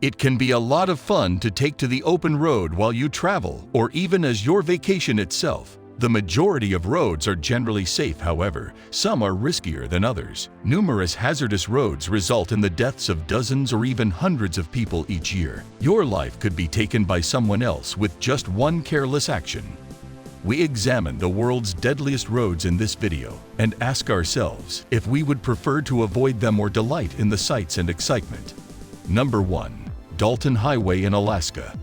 It can be a lot of fun to take to the open road while you travel, or even as your vacation itself. The majority of roads are generally safe, however, some are riskier than others. Numerous hazardous roads result in the deaths of dozens or even hundreds of people each year. Your life could be taken by someone else with just one careless action. We examine the world's deadliest roads in this video and ask ourselves if we would prefer to avoid them or delight in the sights and excitement. Number 1. Dalton Highway in Alaska.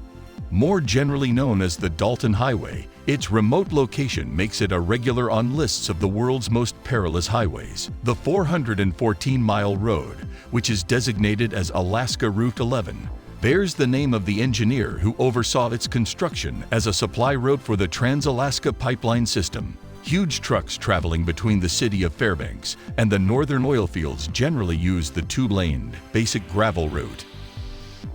More generally known as the Dalton Highway, its remote location makes it a regular on lists of the world's most perilous highways. The 414-mile road, which is designated as Alaska Route 11, bears the name of the engineer who oversaw its construction as a supply road for the Trans-Alaska Pipeline System. Huge trucks traveling between the city of Fairbanks and the northern oil fields generally use the two-laned, basic gravel route.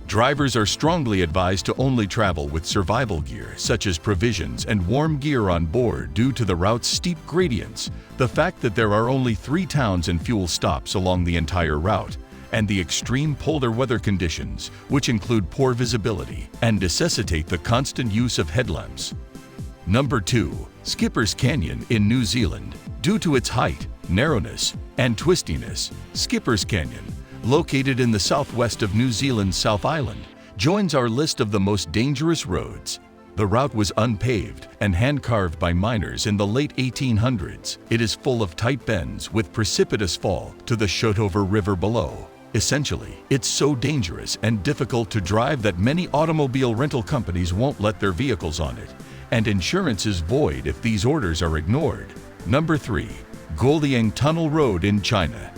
Drivers are strongly advised to only travel with survival gear such as provisions and warm gear on board due to the route's steep gradients, the fact that there are only 3 towns and fuel stops along the entire route, and the extreme polar weather conditions, which include poor visibility and necessitate the constant use of headlamps. Number 2. Skipper's Canyon in New Zealand. Due to its height, narrowness, and twistiness, Skipper's Canyon, located in the southwest of New Zealand's South Island, joins our list of the most dangerous roads. The route was unpaved and hand-carved by miners in the late 1800s. It is full of tight bends with precipitous fall to the Shotover River below. Essentially, it's so dangerous and difficult to drive that many automobile rental companies won't let their vehicles on it, and insurance is void if these orders are ignored. Number 3. Guoliang Tunnel Road in China.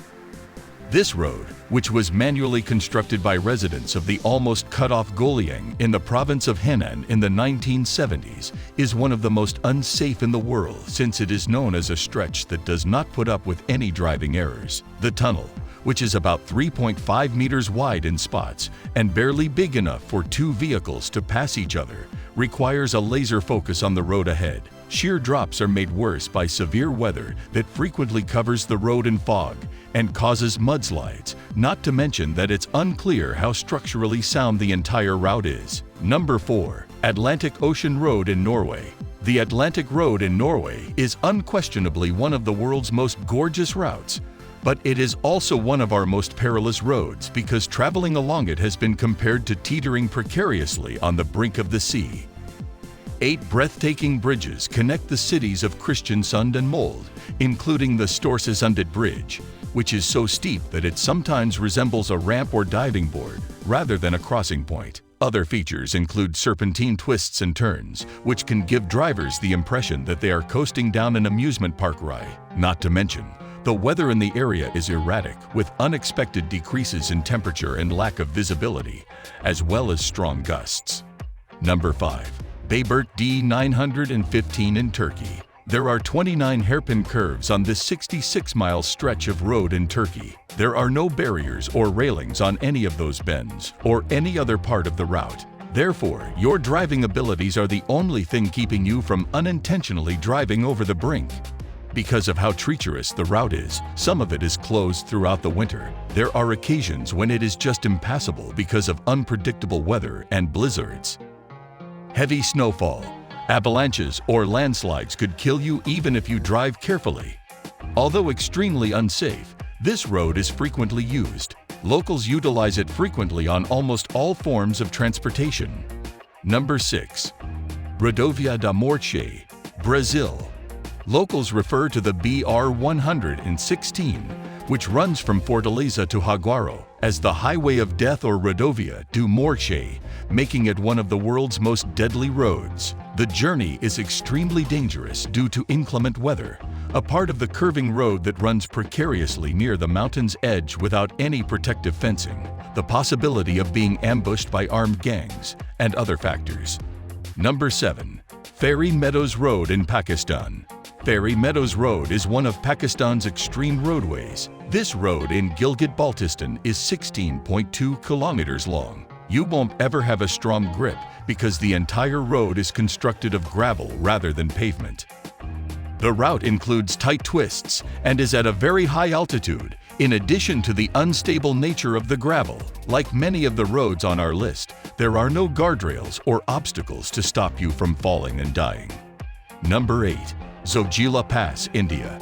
This road, which was manually constructed by residents of the almost cut-off Guoliang in the province of Henan in the 1970s, is one of the most unsafe in the world since it is known as a stretch that does not put up with any driving errors. The tunnel, which is about 3.5 meters wide in spots and barely big enough for 2 vehicles to pass each other, requires a laser focus on the road ahead. Sheer drops are made worse by severe weather that frequently covers the road in fog and causes mudslides, not to mention that it's unclear how structurally sound the entire route is. Number 4. Atlantic Ocean Road in Norway. The Atlantic Road in Norway is unquestionably one of the world's most gorgeous routes, but it is also one of our most perilous roads because traveling along it has been compared to teetering precariously on the brink of the sea. 8 breathtaking bridges connect the cities of Kristiansund and Molde, including the Storsesundet Bridge, which is so steep that it sometimes resembles a ramp or diving board rather than a crossing point. Other features include serpentine twists and turns, which can give drivers the impression that they are coasting down an amusement park ride. Not to mention, the weather in the area is erratic, with unexpected decreases in temperature and lack of visibility, as well as strong gusts. Number 5. Bayburt D915 in Turkey. There are 29 hairpin curves on this 66-mile stretch of road in Turkey. There are no barriers or railings on any of those bends or any other part of the route. Therefore, your driving abilities are the only thing keeping you from unintentionally driving over the brink. Because of how treacherous the route is, some of it is closed throughout the winter. There are occasions when it is just impassable because of unpredictable weather and blizzards. Heavy snowfall, avalanches, or landslides could kill you even if you drive carefully. Although extremely unsafe, this road is frequently used. Locals utilize it frequently on almost all forms of transportation. Number 6. Rodovia da Morte, Brazil. Locals refer to the BR-116, which runs from Fortaleza to Jaguaro, as the Highway of Death or Rodovia da Morte, making it one of the world's most deadly roads. The journey is extremely dangerous due to inclement weather, a part of the curving road that runs precariously near the mountain's edge without any protective fencing, the possibility of being ambushed by armed gangs, and other factors. Number 7. Fairy Meadows Road in Pakistan. Fairy Meadows Road is one of Pakistan's extreme roadways. This road in Gilgit-Baltistan is 16.2 kilometers long. You won't ever have a strong grip because the entire road is constructed of gravel rather than pavement. The route includes tight twists and is at a very high altitude, In addition to the unstable nature of the gravel, like many of the roads on our list, there are no guardrails or obstacles to stop you from falling and dying. Number 8. Zojila Pass, India.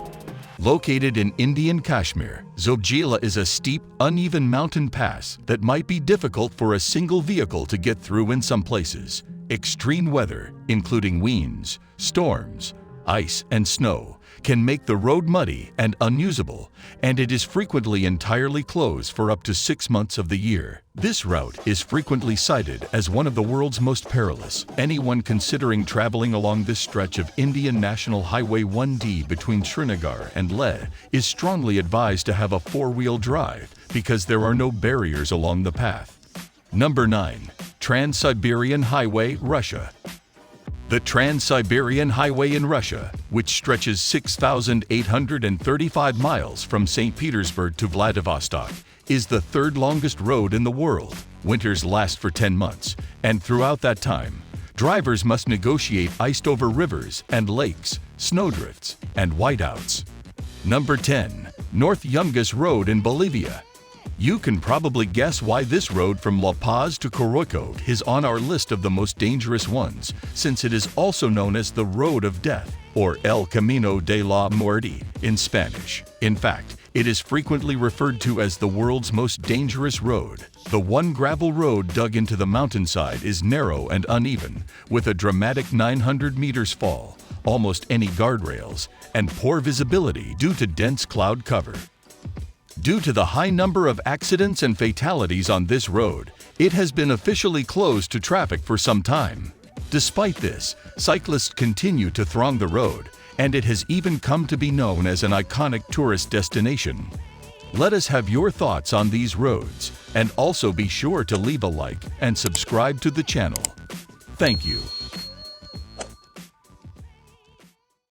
Located in Indian Kashmir, Zojila is a steep, uneven mountain pass that might be difficult for a single vehicle to get through in some places. Extreme weather, including winds, storms, ice, and snow, can make the road muddy and unusable, and it is frequently entirely closed for up to 6 months of the year. This route is frequently cited as one of the world's most perilous. Anyone considering traveling along this stretch of Indian National Highway 1D between Srinagar and Leh is strongly advised to have a four-wheel drive because there are no barriers along the path. Number 9. Trans-Siberian Highway, Russia. The Trans-Siberian Highway in Russia, which stretches 6,835 miles from St. Petersburg to Vladivostok, is the third longest road in the world. Winters last for 10 months, and throughout that time, drivers must negotiate iced-over rivers and lakes, snowdrifts, and whiteouts. Number 10. North Yungas Road in Bolivia. You can probably guess why this road from La Paz to Coroico is on our list of the most dangerous ones, since it is also known as the Road of Death, or El Camino de la Muerte in Spanish. In fact, it is frequently referred to as the world's most dangerous road. The one gravel road dug into the mountainside is narrow and uneven, with a dramatic 900 meters fall, almost any guardrails, and poor visibility due to dense cloud cover. Due to the high number of accidents and fatalities on this road, it has been officially closed to traffic for some time. Despite this, cyclists continue to throng the road, and it has even come to be known as an iconic tourist destination. Let us have your thoughts on these roads, and also be sure to leave a like and subscribe to the channel. Thank you.